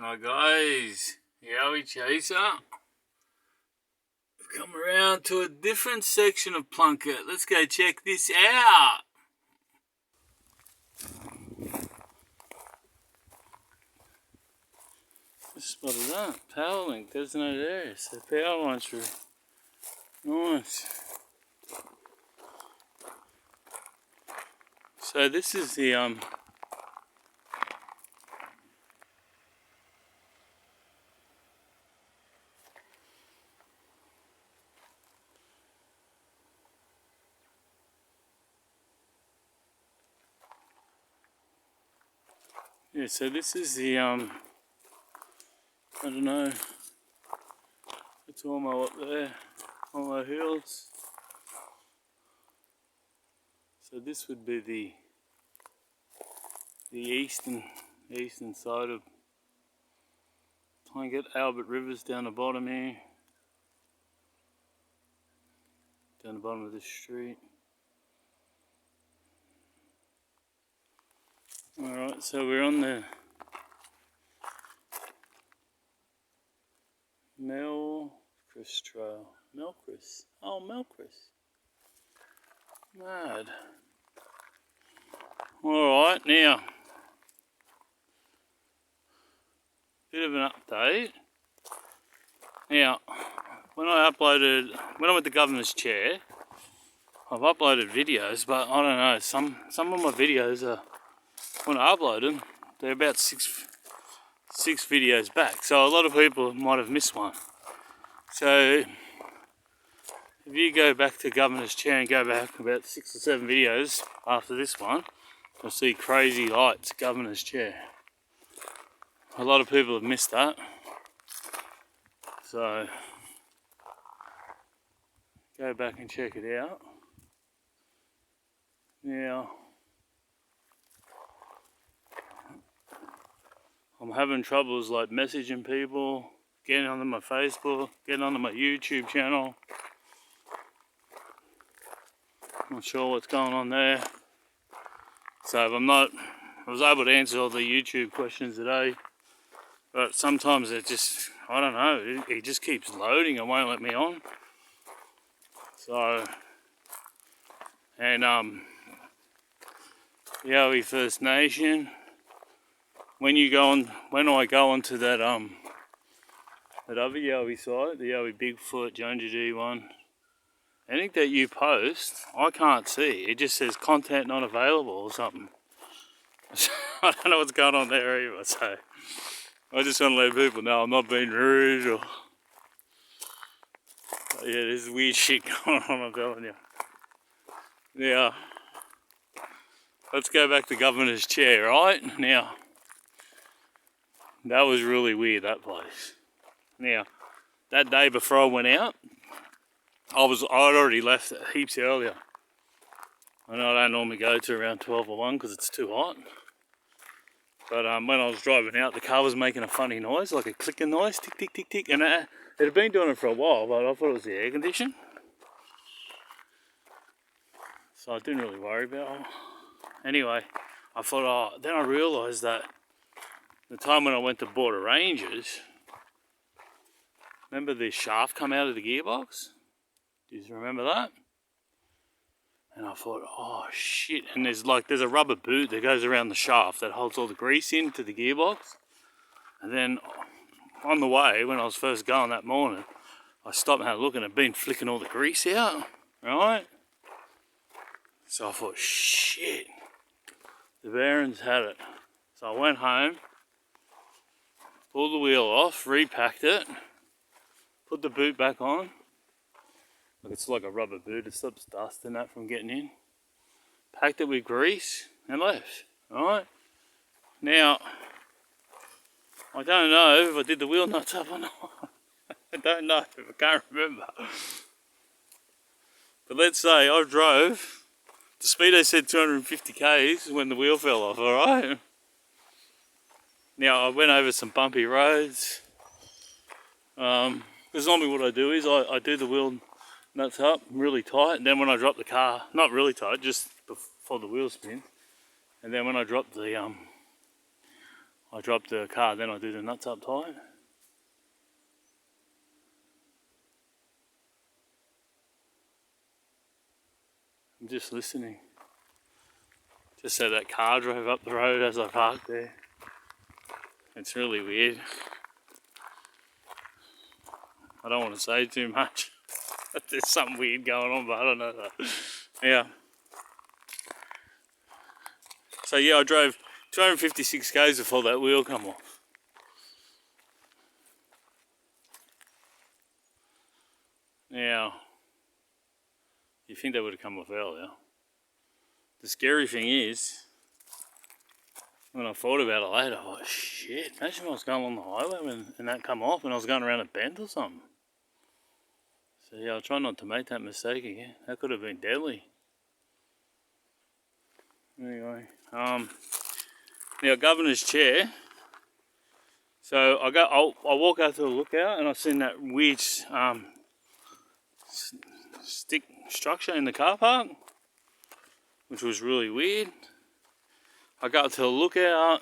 Hi guys, Yowie Chaser. We've come around to a different section of Plunkett. Let's go check this out. Just spotted that. Power link, there's no there. So power lines through. Nice. So this is the yeah, so this is the I don't know, it's almost up there, on the hills. So this would be the eastern side of Plunkett. Albert River's down the bottom here. Down the bottom of this street. Alright, so we're on the Melchris Trail. Melchris. Oh, Melchris. Mad. Alright, now, bit of an update. Now, when I went to Governor's Chair, I've uploaded videos, but I don't know, some of my videos are, when I upload them, they're about six videos back. So a lot of people might have missed one. So if you go back to Governor's Chair and go back about 6 or 7 videos after this one, you'll see Crazy Lights Governor's Chair. A lot of people have missed that. So go back and check it out. Now, I'm having troubles like messaging people, getting onto my Facebook, getting onto my YouTube channel. Not sure what's going on there. So I was able to answer all the YouTube questions today, but sometimes it just, I don't know, it just keeps loading and won't let me on. So, and Yowie First Nation, when I go onto that other Yowie site, the Yowie Bigfoot, Junja G one, anything that you post, I can't see. It just says content not available or something. I don't know what's going on there either, so I just want to let people know I'm not being rude or... Yeah, there's weird shit going on, I'm telling you. Yeah. Let's go back to Governor's Chair, right? Now, that was really weird, that place. Now, that day before I went out, I'd already left heaps earlier. I know I don't normally go to around 12 or 1 because it's too hot. But when I was driving out, the car was making a funny noise, like a clicking noise, tick, tick, tick, tick. And it had been doing it for a while, but I thought it was the air condition. So I didn't really worry about it. Anyway, I thought, then I realised that the time when I went to Border Rangers, remember the shaft come out of the gearbox? Do you remember that? And I thought, oh shit, and there's a rubber boot that goes around the shaft that holds all the grease into the gearbox. And then on the way, when I was first going that morning, I stopped and had a look and it'd been flicking all the grease out, right? So I thought, shit, the bearings had it. So I went home, pulled the wheel off, repacked it, put the boot back on. It's like a rubber boot, it stops dust and that from getting in. Packed it with grease and left, alright? Now, I don't know if I did the wheel nuts up or not. I don't know, I can't remember. But let's say I drove, the speedo said 250 k's when the wheel fell off, alright? Now I went over some bumpy roads. Because normally what I do is I do the wheel nuts up really tight, and then when I drop the car, not really tight, just before the wheel spins, and then when I drop the I drop the car, then I do the nuts up tight. I'm just listening. Just so that car drove up the road as I parked there. It's really weird. I don't want to say too much. There's something weird going on, but I don't know that. Yeah. So yeah, I drove 256 k's before that wheel come off. Now, you think that would have come off earlier. The scary thing is, when I thought about it later, I was like, shit, imagine if I was going along the highway and that come off and I was going around a bend or something. So yeah, I'll try not to make that mistake again. That could have been deadly. Anyway, now governor's chair. So I walk out to the lookout and I seen that weird stick structure in the car park, which was really weird. I got to the lookout.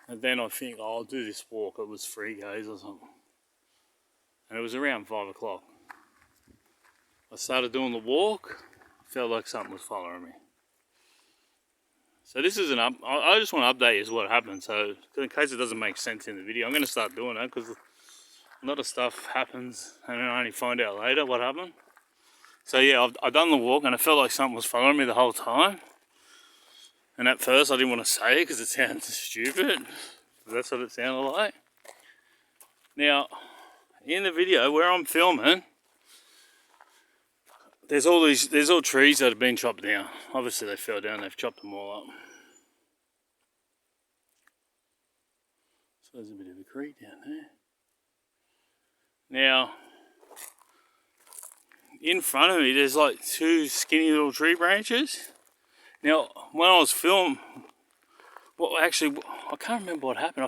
And then I think, oh, I'll do this walk. It was 3 k's or something. And it was around 5 o'clock. I started doing the walk. Felt like something was following me. So this is I just want to update you as what happened. So in case it doesn't make sense in the video, I'm going to start doing that because a lot of stuff happens and I only find out later what happened. So yeah, I've done the walk and I felt like something was following me the whole time. And at first I didn't want to say it because it sounds stupid. That's what it sounded like. Now, in the video where I'm filming, there's all trees that have been chopped down. Obviously they fell down, they've chopped them all up. So there's a bit of a creek down there. Now, in front of me there's like 2 skinny little tree branches. Now, when I was filming, I can't remember what happened. I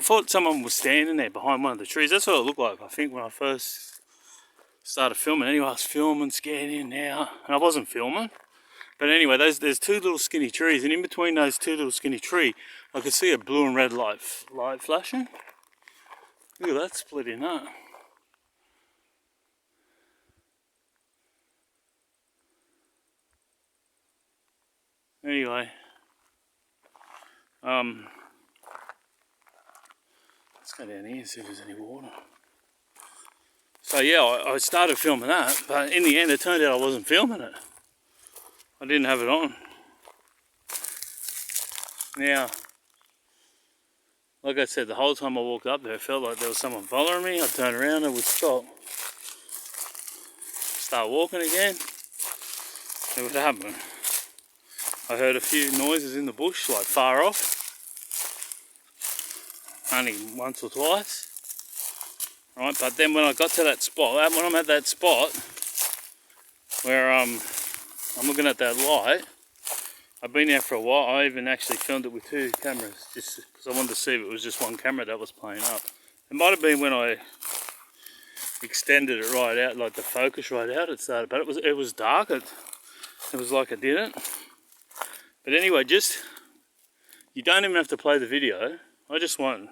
thought someone was standing there behind one of the trees. That's what it looked like, I think, when I first started filming. Anyway, I was filming, scanning out, and I wasn't filming. But anyway, there's 2 little skinny trees, and in between those 2 little skinny trees, I could see a blue and red light flashing. Look at that splitting up. Anyway, let's go down here and see if there's any water. So yeah, I started filming that, but in the end it turned out I wasn't filming it. I didn't have it on. Now, like I said, the whole time I walked up there, it felt like there was someone following me. I'd turn around and would stop. Start walking again. It would happen. I heard a few noises in the bush, like far off. Only once or twice. Right, but then when I got to that spot, when I'm at that spot where I'm looking at that light, I've been there for a while. I even actually filmed it with 2 cameras, just because I wanted to see if it was just one camera that was playing up. It might have been when I extended it right out, like the focus right out, it started, but it was dark. It was like it didn't. But anyway, you don't even have to play the video. I just want to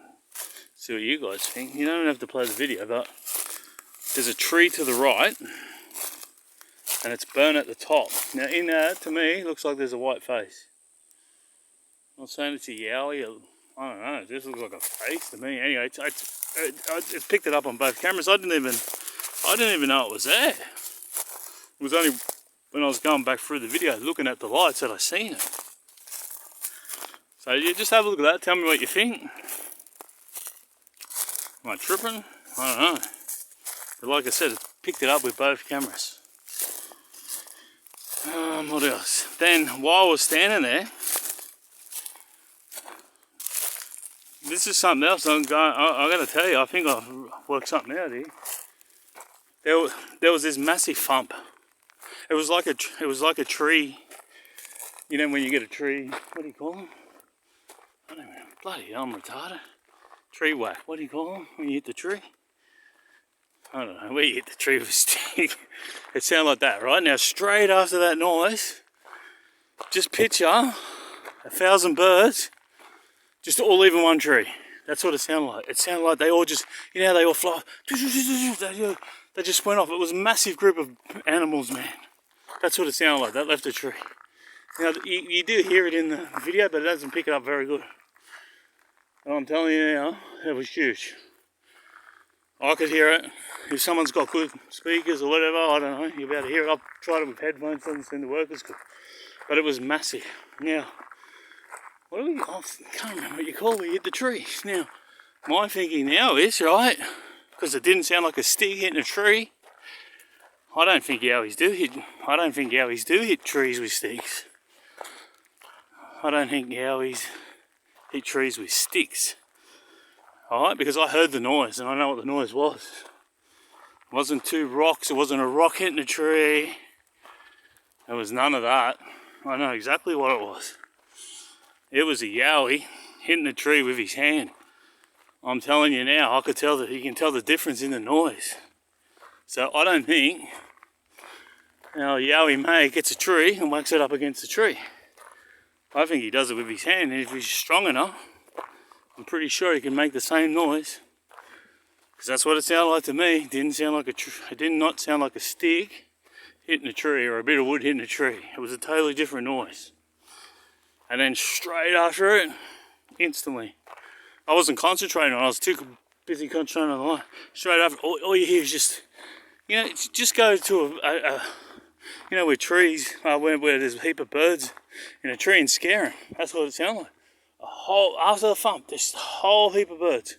see what you guys think. You don't even have to play the video, but there's a tree to the right and it's burnt at the top. Now in that, to me, looks like there's a white face. I'm not saying it's a yowie, or, I don't know, it just looks like a face to me. Anyway, I picked it up on both cameras. I didn't even know it was there. It was only when I was going back through the video looking at the lights that I seen it. So you just have a look at that, tell me what you think. Am I tripping? I don't know. But like I said, I picked it up with both cameras. What else? Then while I was standing there, this is something else I'm going to tell you. I think I've worked something out here. There was this massive thump. It was like a tree. You know when you get a tree, what do you call them? I don't know. Bloody hell, I'm retarded. Tree whack. What do you call them when you hit the tree? I don't know. Where you hit the tree with a stick. It sounded like that, right? Now straight after that noise, just picture 1,000 birds just all leaving one tree. That's what it sounded like. It sounded like they all just, you know how they all fly. They just went off. It was a massive group of animals, man. That's what it sounded like. That left a tree. Now, you do hear it in the video, but it doesn't pick it up very good. And I'm telling you now, it was huge. I could hear it. If someone's got good speakers or whatever, I don't know, you'll be able to hear it. I've tried it with headphones, doesn't seem to work as good. But it was massive. Now, what do we, I can't remember what you call it when you hit the tree. Now, my thinking now is, right, because it didn't sound like a stick hitting a tree. I don't think yowies do hit trees with sticks. I don't think yowies hit trees with sticks. Alright, because I heard the noise and I know what the noise was. It wasn't two rocks, it wasn't a rock hitting a tree. There was none of that. I know exactly what it was. It was a yowie hitting the tree with his hand. I'm telling you now, I could tell that you can tell the difference in the noise. So I don't think, you know, a yowie mate gets a tree and whacks it up against the tree. I think he does it with his hand, and if he's strong enough, I'm pretty sure he can make the same noise. Because that's what it sounded like to me. It didn't sound like it did not sound like a stick hitting a tree or a bit of wood hitting a tree. It was a totally different noise. And then straight after it, instantly, I wasn't concentrating on it. I was too busy concentrating on the line. Straight after, all you hear is just, you know, just go to you know, where trees, where there's a heap of birds in a tree and scare them. That's what it sounded like. After the thump, this whole heap of birds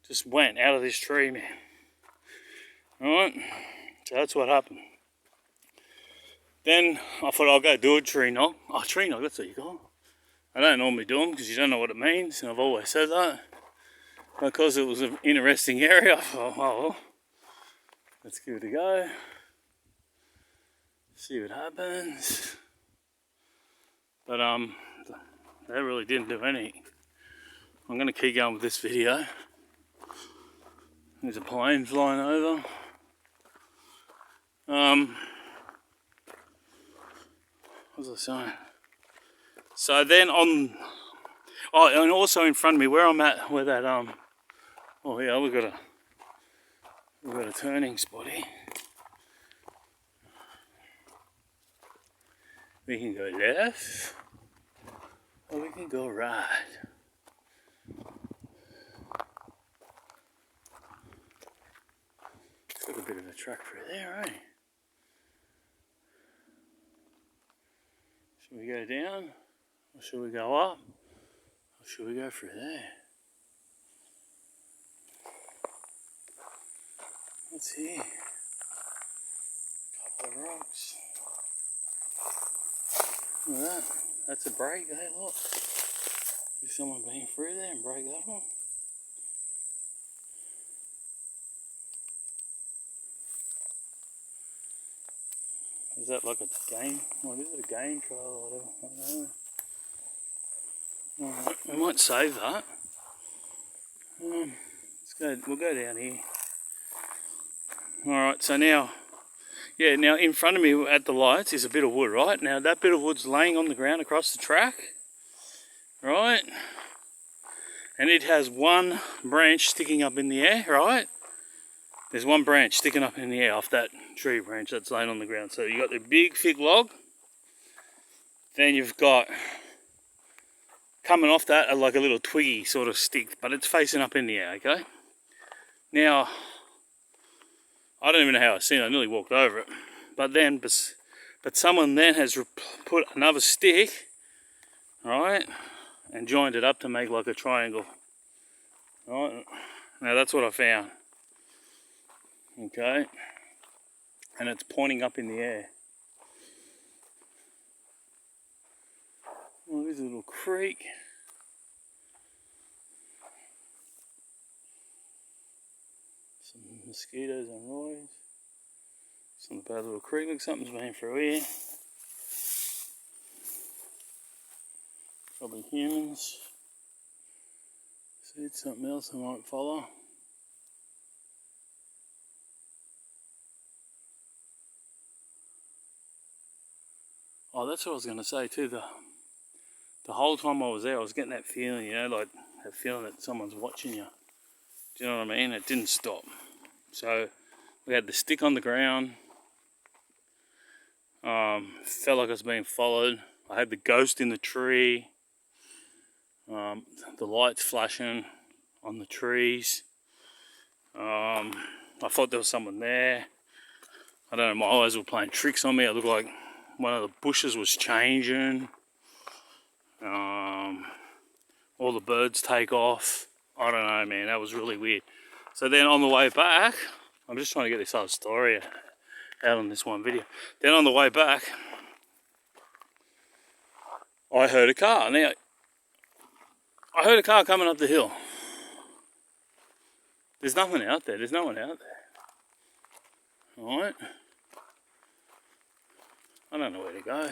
just went out of this tree, man. Alright, so that's what happened. Then I thought I'll go do a tree knock. Oh, tree knock, that's what you call it. I don't normally do them because you don't know what it means, and I've always said that. Because it was an interesting area, I thought, oh well, let's give it a go. See what happens. But that really didn't do anything. I'm going to keep going with this video. There's a plane flying over. What was I saying? So then on, oh, and also in front of me, where I'm at, where that oh yeah, we've got a turning spot here. We can go left, or we can go right. It's got a bit of a track through there, eh? Should we go down, or should we go up, or should we go through there? What's here? A couple of rocks. Look at that. That's a break, eh? Look. Is someone been through there and break that one? Is that like a game? What is it, a game trail or whatever? I don't know. Alright, we might save that. We'll go down here. Alright, so now, yeah, now in front of me at the lights is a bit of wood, right? Now that bit of wood's laying on the ground across the track, right? And it has one branch sticking up in the air, right? There's one branch sticking up in the air off that tree branch that's laying on the ground. So you've got the big fig log, then you've got, coming off that, like a little twiggy sort of stick, but it's facing up in the air, okay? Now, I don't even know how I seen it, I nearly walked over it. But someone then has put another stick, right, and joined it up to make like a triangle. Right, now that's what I found. Okay, and it's pointing up in the air. Well, there's a little creek. Some mosquitoes and noise. It's not a bad little creek. Look, something's been through here. Probably humans. See, it's something else I might follow. Oh, Oh, that's what I was going to say too. The whole time I was there, I was getting that feeling, you know, like that feeling that someone's watching you. Do you know what I mean? It didn't stop. So we had the stick on the ground. Felt like I was being followed. I had the ghost in the tree. The lights flashing on the trees. I thought there was someone there. I don't know, my eyes were playing tricks on me. It looked like one of the bushes was changing. All the birds take off. I don't know, man, that was really weird. So then on the way back, I'm just trying to get this whole story out on this one video. Then on the way back, I heard a car. Now, I heard a car coming up the hill. There's nothing out there. There's no one out there. Alright. I don't know where to go.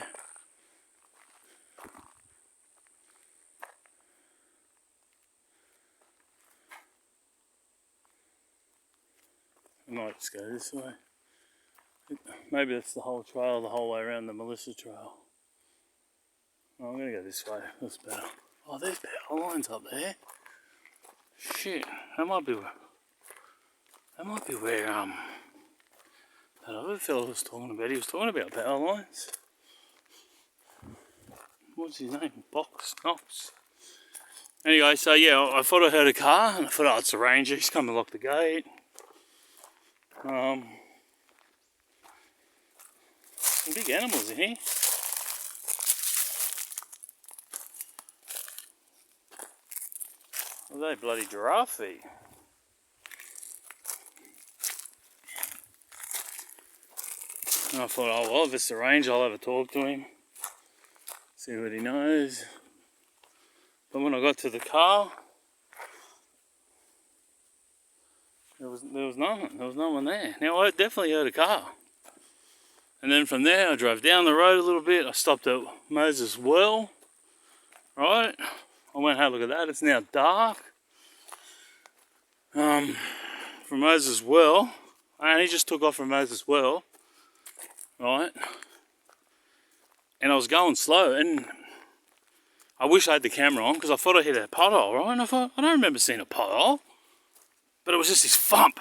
I might just go this way. Maybe that's the whole trail, the whole way around the Melissa Trail. Oh, I'm gonna go this way. That's better. Oh, there's power lines up there. Shit, that might be where that other fellow was talking about. He was talking about power lines. What's his name? Knox. Anyway, so yeah, I thought I heard a car, and I thought, oh, it's the ranger. He's come to lock the gate. Some big animals in here. Are they bloody giraffe feet? And I thought, oh well, if it's the ranger, I'll have a talk to him. See what he knows. But when I got to the car, there was nothing. There was no one there. Now I definitely heard a car. And then from there I drove down the road a little bit. I stopped at Moses Well. Right? I went and had a look at that. It's now dark. From Moses Well. And he just took off from Moses Well. Right? And I was going slow, and I wish I had the camera on because I thought I hit a pothole, right? And I thought, I don't remember seeing a pothole, but it was just this thump.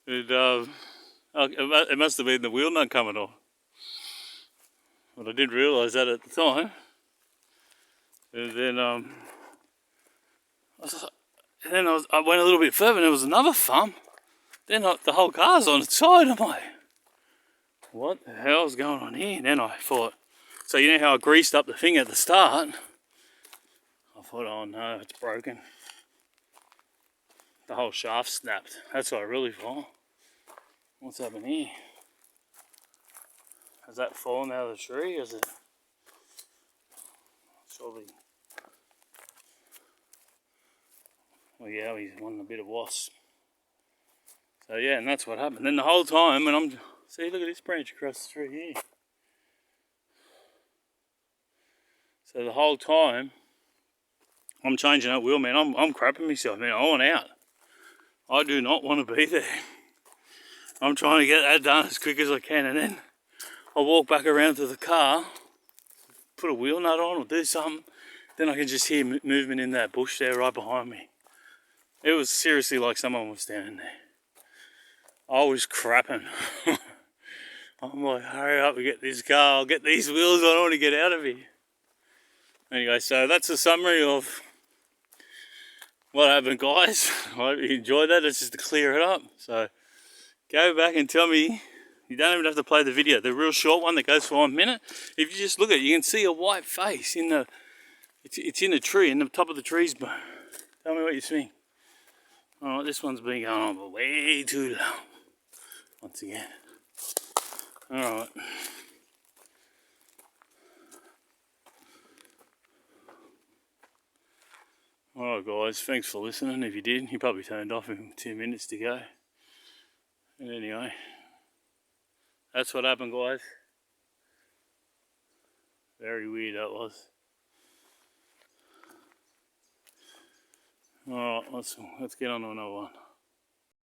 It must have been the wheel nut coming off, but I didn't realise that at the time. And then I went a little bit further, and there was another thump. Then the whole car's on its side. I'm like, what the hell's going on here? And then I thought, so you know how I greased up the thing at the start? I thought, oh no, it's broken. The whole shaft snapped. That's what I really thought. What's happened here? Has that fallen out of the tree? Is it? Surely. Well, yeah, he's wanting a bit of wasp. So yeah, and that's what happened. Then the whole time, and see, look at this branch across the street here. So the whole time, I'm changing that wheel, man. I'm crapping myself, man. I want out. I do not want to be there. I'm trying to get that done as quick as I can, and then I'll walk back around to the car, put a wheel nut on or do something. Then I can just hear movement in that bush there right behind me. It was seriously like someone was standing there. I was crapping. I'm like, hurry up and get this car, I'll get these wheels on, I want to get out of here. Anyway, so that's a summary of what happened, guys. I hope you enjoyed that. It's just to clear it up. So go back and tell me. You don't even have to play the video, the real short one that goes for 1 minute. If you just look at it, you can see a white face in the, it's in a tree, in the top of the trees. But tell me what you think. Alright, this one's been going on for way too long. Once again. Alright. Alright guys, thanks for listening. If you did, you probably turned off in 2 minutes to go. And anyway, that's what happened, guys. Very weird that was. Alright, let's get on to another one.